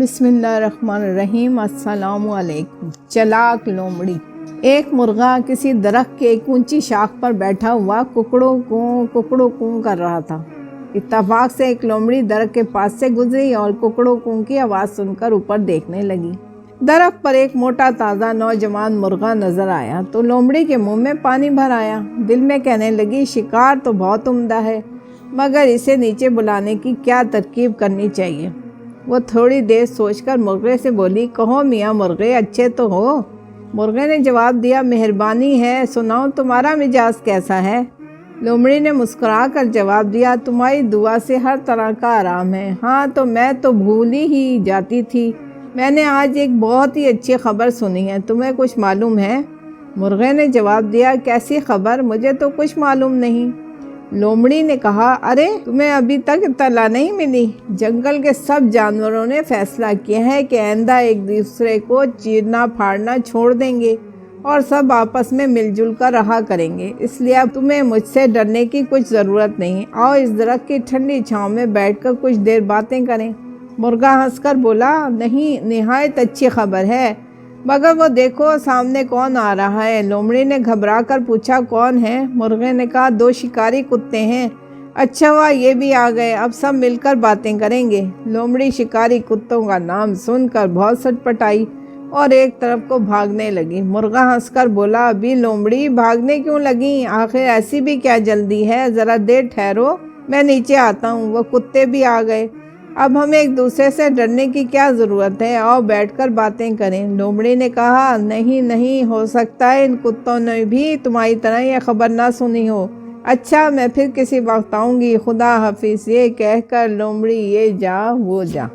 بسم اللہ الرحمن الرحیم۔ السلام علیکم۔ چلاک لومڑی۔ ایک مرغا کسی درخت کے ایک اونچی شاخ پر بیٹھا ہوا ککڑوں کوں کر رہا تھا۔ اتفاق سے ایک لومڑی درخت کے پاس سے گزری اور ککڑوں کوں کی آواز سن کر اوپر دیکھنے لگی۔ درخت پر ایک موٹا تازہ نوجوان مرغا نظر آیا تو لومڑی کے منہ میں پانی بھر آیا۔ دل میں کہنے لگی، شکار تو بہت عمدہ ہے، مگر اسے نیچے بلانے کی کیا ترکیب کرنی چاہیے۔ وہ تھوڑی دیر سوچ کر مرغے سے بولی، کہو میاں مرغے، اچھے تو ہو؟ مرغے نے جواب دیا، مہربانی ہے، سناؤ تمہارا مزاج کیسا ہے؟ لومڑی نے مسکرا کر جواب دیا، تمہاری دعا سے ہر طرح کا آرام ہے۔ ہاں تو میں تو بھول ہی جاتی تھی، میں نے آج ایک بہت ہی اچھی خبر سنی ہے، تمہیں کچھ معلوم ہے؟ مرغے نے جواب دیا، کیسی خبر؟ مجھے تو کچھ معلوم نہیں۔ لومڑی نے کہا، ارے تمہیں ابھی تک اطلاع نہیں ملی؟ جنگل کے سب جانوروں نے فیصلہ کیا ہے کہ آئندہ ایک دوسرے کو چیرنا پھاڑنا چھوڑ دیں گے اور سب آپس میں مل جل کر رہا کریں گے، اس لیے اب تمہیں مجھ سے ڈرنے کی کچھ ضرورت نہیں۔ آؤ اس درخت کی ٹھنڈی چھاؤں میں بیٹھ کر کچھ دیر باتیں کریں۔ مرغا ہنس کر بولا، نہیں، نہایت اچھی خبر ہے، مگر وہ دیکھو سامنے کون آ رہا ہے۔ لومڑی نے گھبرا کر پوچھا، کون ہے؟ مرغے نے کہا، دو شکاری کتے ہیں۔ اچھا ہوا یہ بھی آ گئے، اب سب مل کر باتیں کریں گے۔ لومڑی شکاری کتوں کا نام سن کر بہت سٹپٹائی اور ایک طرف کو بھاگنے لگی۔ مرغا ہنس کر بولا، ابھی لومڑی بھاگنے کیوں لگی؟ آخر ایسی بھی کیا جلدی ہے، ذرا دیر ٹھہرو، میں نیچے آتا ہوں۔ وہ کتے بھی آ گئے۔ اب ہمیں ایک دوسرے سے ڈرنے کی کیا ضرورت ہے، آؤ بیٹھ کر باتیں کریں۔ لومڑی نے کہا، نہیں، ہو سکتا ہے ان کتوں نے بھی تمہاری طرح یہ خبر نہ سنی ہو۔ اچھا، میں پھر کسی وقت آؤں گی، خدا حافظ۔ یہ کہہ کر لومڑی یہ جا وہ جا۔